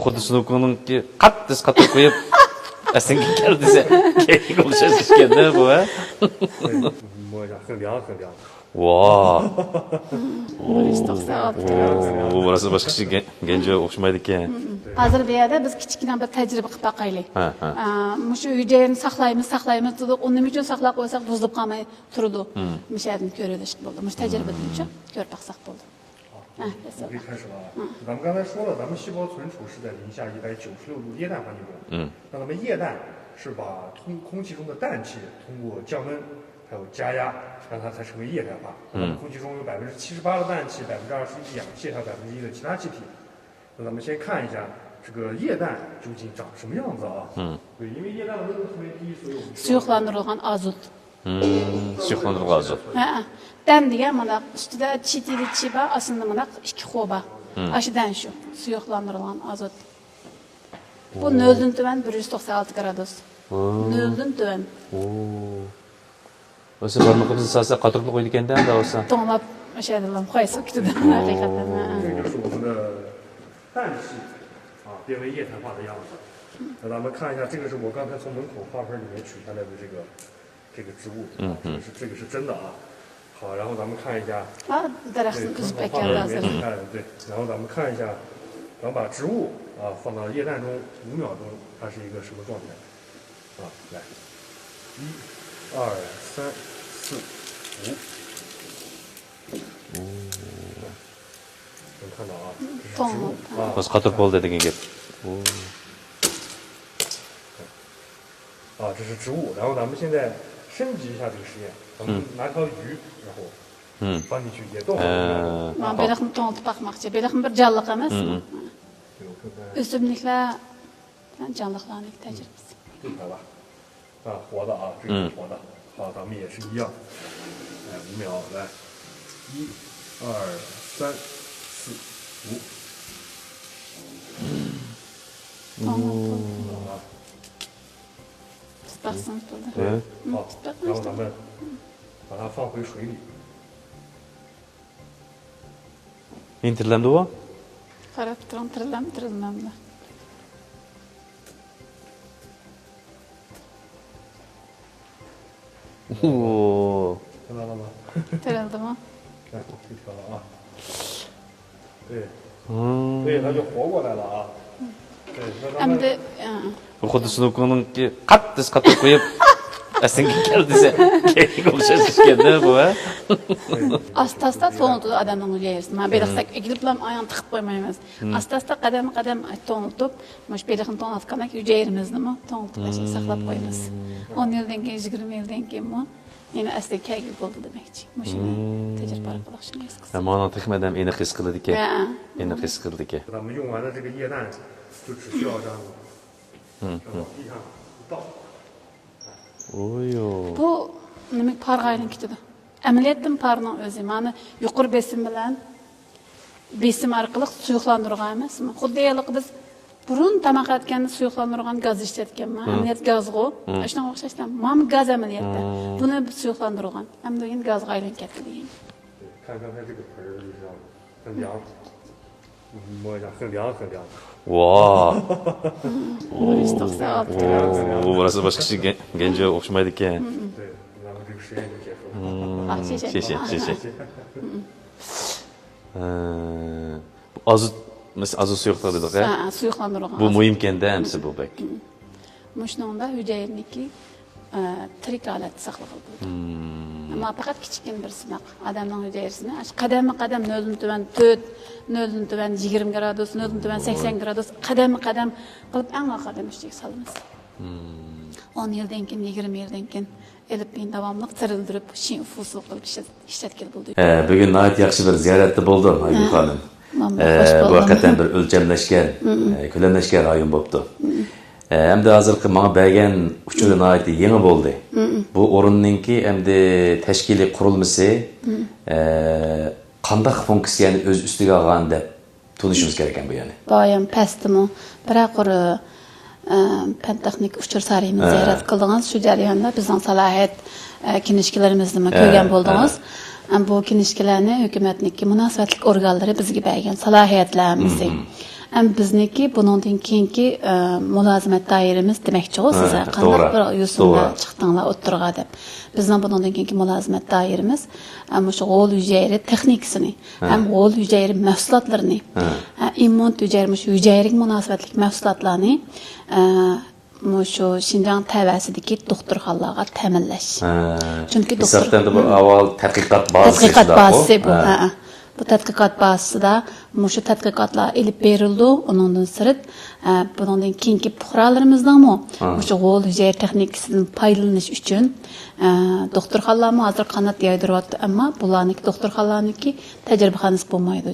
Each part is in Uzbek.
xuddi Snooker'ninki qattiq qo'yib aslında keldi desa keyin o'xshash ishganda bu ha. 摸一下，很凉很凉。 Vay. 196. Bu burası başka gence o'xshamaydi ekan. Hozir bu yerda biz kichkina bir tajriba qilib boqaylik. Mushu hujayni saqlaymiz dedik. Uni nima uchun saqlab qo'ysak buzilib qolmay turdi. Mishadni ko'rilish bo'ldi. Mush tajribadan uchun ko'rib boqsak bo'ldi. 可以开始了啊！咱们刚才说了，咱们细胞存储是在零下196度液氮环境中。那咱们液氮是把空气中的氮气通过降温还有加压，让它才成为液态化。咱们空气中有78%的氮气，21%的氧气，还有1%的其他气体。那咱们先看一下这个液氮究竟长什么样子啊？对，因为液氮的温度特别低，所以我们 Suyuqlantirilgan azot. Suyuqlantirilgan azot. Dan degan mana ustida chitili chiba, aslında mana ikki xoba. Ashidan shu suyuqlantirilgan azot. Bu 0'dan tuvan 196 gradus. 0'dan tuvan. O'sha barmoqimizni salsa qatirib qo'ydi ekanda da o'sha. To'nglab o'shadilar, qo'ysa kutdi haqiqatan. 这就是我们的氮气啊变为液态化的样子。那咱们看一下，这个是我刚才从门口花盆里面取下来的这个植物，这个是真的啊。好，然后咱们看一下， Daraxtni uzib 对， ekkan hozir. 对，然后咱们看一下，咱们把植物啊放到液氮中5秒钟，它是一个什么状态？啊，来，1、2、3、4、5。能看到啊，这是植物啊。 O'sha qatirib bo'ldi degan gap. 啊，这是植物。然后咱们现在升级一下这个实验，咱们拿条鱼，然后放进去也动。 Men beliqni to'ng'itib boqmoqchi. Beliqni bir jonliq emas. O'simliklar bilan jonliqlarning tajribasi. 对开吧？啊，活的啊，这个是活的。好，咱们也是一样。来，5秒，来，1、2、3、4、5。啊。 Baxsam bo'ldi. 对。好，然后咱们把它放回水里。 Intilamdi bu? Qarab turam, tirilmamda. Oo. 看到了吗？ Tirildimi? 来，这条啊。对。对，它就活过来了啊。对，那咱们。 Endi Bu xuddi Snooker'ninki qattiq qo'yib aslında keldi desa keyin o'xshash ishganda bu ha. asta to'ng'itdi odamning hujayasini. Men beliqsak egilib bilan oyog'ini tiqib qo'ymaymiz. Asta qadam to'ng'itib, mush beliqni to'ng'itgandan keyin hujayamizni to'ng'itib saqlab qo'yamiz. 10 yildan keyin, 20 yildan keyin yana asli kaygi bo'ldi demakchi. Mushuni tajriba orqali shuni his qilsak. Mana texmadam aniq his qildi ekan. Aniq his qildi ekan. 咱们用完了这个液氮，就只需要这样子，往地上一倒。 Oyo. Bu nima parga aylanib ketadi. Amaliyotdan parning o'zi mana yuqori besim orqali suyuqlantirgan emasmi? Xuddi biz burun tamoq atganda suyuqlantirgan gaz ishlatganman. Amaliyot gazg'u. Shunga o'xshashdan, mana gaz amaliyotda. Buni suyuqlantirgan. Hamda endi gazga aylanib ketdi degan. 看刚才这个盆儿就是这样，很凉，摸一下，很凉很凉。 Vay. 196. Bu burası başka gence o'xshamaydi ekan. 对，咱们这个实验就结束了。 谢谢. Bu azot suyuqlar dedik ha. Suyuqlantirgan. Bu muhim ekanda hamsi bu bek. Mushningda hujayrniki tirik holatda saqlanib bo'ldi. Ammo faqat kichkina bir sinoq odamning hujayrasini qadam 0'dan tuvan 4, 0'dan tuvan 20 gradus, 0'dan tuvan 80 gradus qadam qilib eng qadam ishga solamiz. 10 yildan keyin, 20 yildan keyin elib davomli tirildirib, fusul qilib ishlatgan bo'ldi. Bugün nayet yaxshi bir ziyoratda bo'ldim Aygul xonim. Bu hakikaten bir o'lchamlashgan, ko'lamlashgan rayon bo'libdi. Hem de hazırki bana bergen uçuru naiti yeni oldu. Bu orunninki hem de teşkili kurulması qandaq funksiyani öz üstüge algan deb tunuşumuz gereken bu yani. Bayam pastimi, biroq pen texnik uçur sarayını ziyorat qildingiz. Shu jarayonda bizning salohiyat kinishkalarimizni ko'rgan bo'ldingiz. Bu kinishkalarni hukumatniki munosabatli organlari bizga bergan salohiyatlarimizni Hem bizniki bundan keyingi mülazimet dairemiz demekçi o size. Qandaq bir yo'sinda chiqdinglar o'ttirga deb. Bizning bundan keyingi mülazimet dairemiz şu g'o'l hujayra texnikasini, ham g'o'l hujayra mahsulotlarini, immun hujayra şu hujayraga munosabatli mahsulotlarni şu Şinjan təvəsidiki doktorxanalarga təminləş. Çünki doktor bu avval tədqiqat bazası bu. Bu tədqiqat bazasında şu tədqiqatlar elib verildi. Onundan sırt bundan keyingi puhralarımızdan şu g'o'l hujayra texnikasidan foydalanish uchun doktorxanalarga hozir qanot yaydiryapti, ammo bularniki doktorxanalarniki tajribaxonasi bo'lmaydi.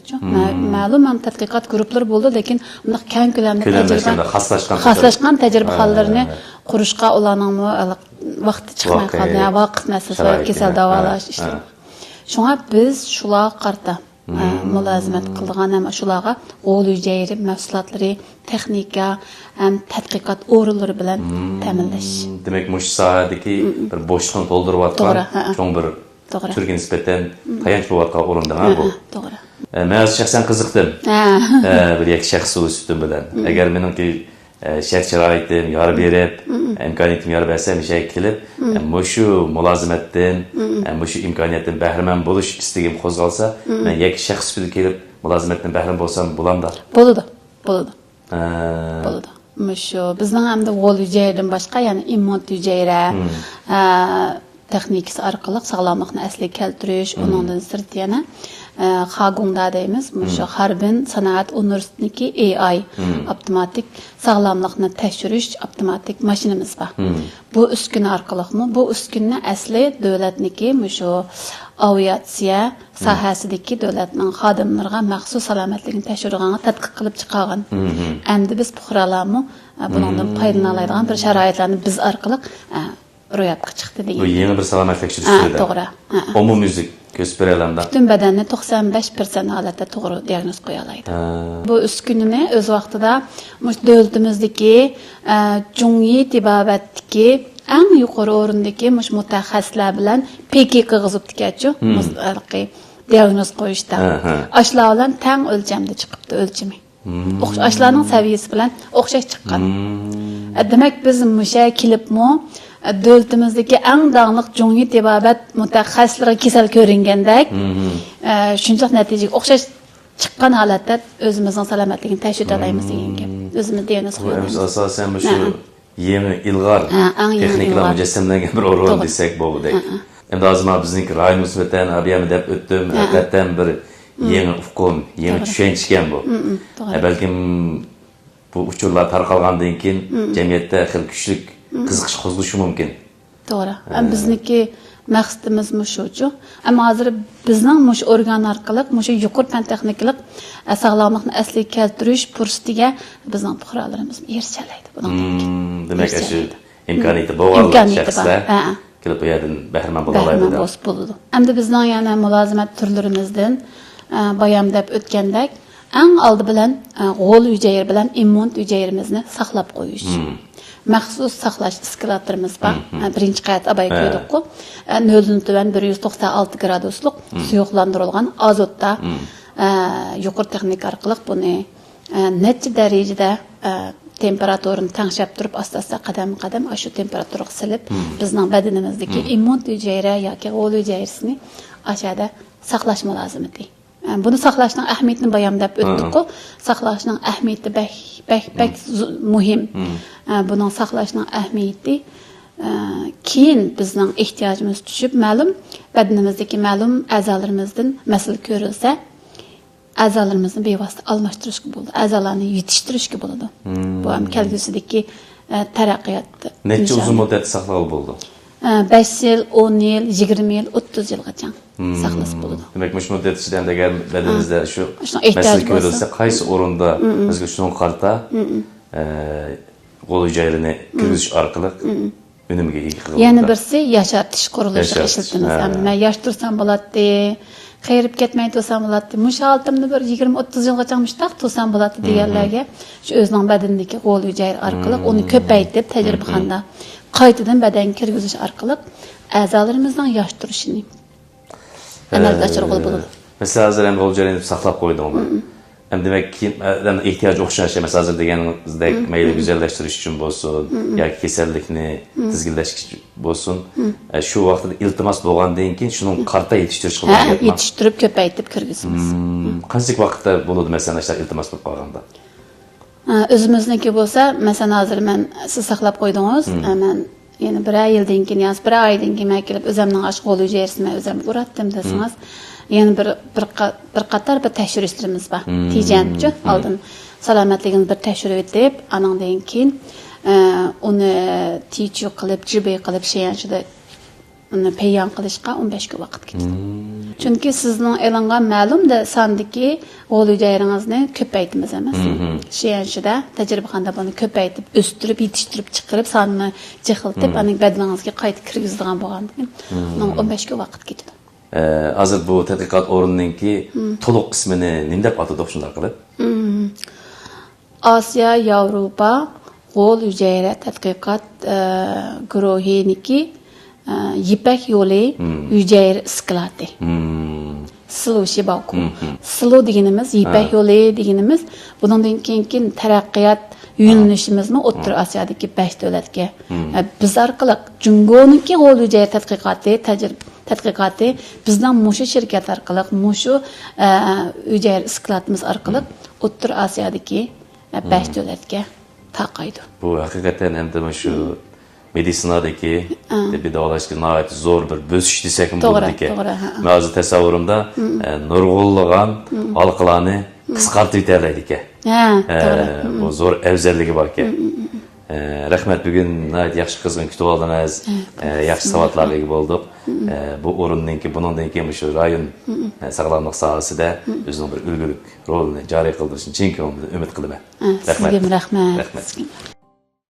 Ma'lum ham tadqiqot guruhlari bo'ldi, lekin unda keng ko'lamda xaslashgan tajribaxonalarni qurishga ularning vaqti chiqmay qoldi. Vaqt masalasi, kasal davolash ishlari. Şuna biz şular qarta mülazimet qilgan ham shularga g'o'l hujayra mahsulotlari, texnika, ham tadqiqot o'rinlari bilan ta'minlash. Demak, mush sohadagi bir bo'shliqni to'ldirayotgan cho'ng bir turga nisbatan tayanch bo'layotgan o'rindan bu. To'g'ri. Men shaxsan qiziqdim. Bir yakka shaxs o'zidan bilan. Agar meniki shart sharoitim yor berib, imkoniyatim yor bersa, mishay kelib, mushu mulozimatdan, mushu imkoniyatdan bahramand bo'lish istigim qo'zg'alsa, men yakka shaxs sifatida kelib mulozimatdan bahramand bo'lsam bo'lamda. Bo'ladi. Bo'ladi. Mushu bizning hamda g'o'l hujayradan boshqa, ya'ni immun hujayra texnikasi orqali sog'lomlikni asliga keltirish, undan sirt yana Xagungda deymiz, şu Harbin Sanoat Universitetidagi AI avtomatik sog'lomlikni tekshirish avtomatik mashinamiz bor. Bu uskuna orqali bu uskuna asli davlatniki şu aviatsiya sohasidagi davlatning xodimlariga maxsus salomatligini tekshirishga tadqiq qilib chiqargan. Endi biz fuqarolarni bundan foydalana oladigan bir sharoitlarni biz orqali ro'yobga chiqdi degan. Bu yangi bir salomatlik tekshirish. To'g'ri. Umumyuzlik ko'rsatib alamda. Bütün bedenni 95% holatda to'g'ri diagnoz qo'ya oladi. Bu uskunani o'z vaqtida davlatimizdagi jungiy tibobatdagi eng yuqori o'rindagi mutaxassislar bilan peki qilg'izibdikachu, diagnoz qo'yishda. Ashlar bilan teng o'lchamda chiqibdi o'lchami. Ashlarning saviyasi bilan o'xshash chiqqan. Demak biz musha kelibmi davlatimizdagi eng danglik jungiy tibobat mutaxassislari kasal ko'ringandek shunchaq natijaga o'xshash chiqqan holatda o'zimizning salomatligini tekshirib olamiz degan gap. O'zimiz diagnoz qo'yamiz. Asosan shu yangi ilg'or texnikalar mujassamlangan bir o'rin desak bo'ladi. Endi hozir bizniki rayon nisbatan abiyami deb o'tdim, haqiqatan bir yangi ufqum, yangi tushunchgan bu. Balkim bu uchurlar tarqalgandan keyin jamiyatda xil kuchli qiziqish qo'zg'ishi mumkin. To'g'ri. Bizniki maqsadimiz shuchu. Ammo hozir bizning mush organ orqali mush yuqori fan texnikalik sog'lomlikni asliga keltirish fursatiga bizning fuqarolarimiz erishalaydi. Demak, shu imkoniyati bo'lgan shaxslar kelib bu yerdan bahramand bo'la oladi. Endi bizning yana mulozimat turlarimizdan bayam deb o'tgandek, eng oldi bilan g'o'l hujayra bilan immun hujayramizni saqlab qo'yish. Maxsus saqlash iskalatorimiz bor. Birinchi qavat abay qo'ydik-ku. 196 graduslik suyuqlantirilgan azotda yuqori texnika orqali buni necha darajada temperaturini tangshab turib asta-asta qadam-qadam shu temperaturaga silib, bizning badanimizdagi immun hujayra yoki g'o'l hujayrasini ashada saqlash lozimdi. Bunu saqlashning ahamiyatini bayonlab o'tdik-ku. Saqlashning ahamiyati bak muhim. Buning saqlashning ahamiyati keyin bizning ehtiyojimiz tushib, ma'lum badanimizdagi ma'lum a'zolarimizdan masal ko'rilsa, a'zolarimizni bevosita almashtirishga bo'ladi. A'zolarni yetishtirishga bo'ladi. Bu ham kelgusidagi taraqqiyot. Necha uzun muddat saqlab bo'ldi? 5 yil, 10 yil, 20 yil, 30 yilgacha saqlab bo'ladi. Demak, mush muddat ichida agar badanimizda shu masal ko'rilsa, qaysi o'rinda bizga shuni qarta g'o'l hujayrini kirgizish orqali unumga ega qiladi. Yana birsi yashatish qurilishiga ishlatamiz. Men yashtirsam bo'ladi, qayrib ketmay to'sam bo'ladi. Mush altimni bir 20-30 yilgacha mushtaq to'sam bo'ladi deganlarga shu o'zining badanidagi g'o'l hujayra orqali uni ko'paytirib tajribaxonada qaytadan badan kirgizish orqali a'zolarimizning yosh turishini amalga oshirib bo'ladi. Masalan, hozir ham g'o'l hujayrini saqlab qo'ydingmi? Hem demek ki ihtiyacı okşaş emas hazır degeninizdek meyli güzelleştiriş için bolsun, yoki kasallikni tizginlash için bolsun. Şu vaqtda iltimos bo'lgandan keyin shuni qarta yetishtirish qilgan. Yetishtirib ko'paytib kirgizamiz. Qancha vaqtda bo'ladi masalan ishlar iltimos bo'lib qolganda? O'zimizniki bo'lsa, masalan hozir men siz saqlab qo'ydingiz, men yana bir yildan keyin yoki bir oydan keyin men kelib o'zimning ashg'ol ujarsini o'zim uratdim desangiz, yana bir qator bir tekshirishlarimiz bor. Tijanchi oldin salomatligingizni bir tekshirib etib, anandan keyin uni tichu qilib, jibe qilib sheyanchida uni payyon qilishga 15 kun vaqt ketdi. Chunki sizning e'longan ma'lumda sondagi g'ol hujayrangizni ko'paytimiz emas. Sheyanchida tajribaxonada buni ko'paytib, o'stirib, yetishtirib, chiqarib, sonni jihiltib, aning badaningizga qayta kirgizadigan bo'lgandan keyin 15 kun vaqt ketdi. Hozir bu tadqiqot o'rnininki to'liq qismini nima deb atadik shunday qilib? Osiyo, Yevropa g'ol hujayra tadqiqot guruhiniki Yipak yo'li hujayra isklati. Silo Shibaku. Silo deganimiz, Yipak yo'li deganimiz, bundan keyin taraqqiyot yo'nalishimizni O'rta Osiyodagi 5 davlatga biz orqali Jungoniki g'ol hujayra tadqiqoti bizning mushu shirkat orqali, mushu hujayra isklatimiz orqali O'rta Osiyodagi 5 davlatga taqaydi. Bu haqiqatan ham shu medisinadaki bir davalashga nəhayət zor bir bösüş desek mi buldu ki? Ben azı tasavvurumda nurgulluğun halkılarını kıskartıp iterleydi ki. O zor evzelliği var ki. Rahmet bugün nəhayət yaxşı kızgın kütüb aldınız, yaxşı savatlarla gibi olduk. Bu orundan ki, bundan ki şu rayon sağlamlık sahası da özünün bir ülgülük rolünü cari kıldığı için çünkü onu ümit kılıma. Rahmet.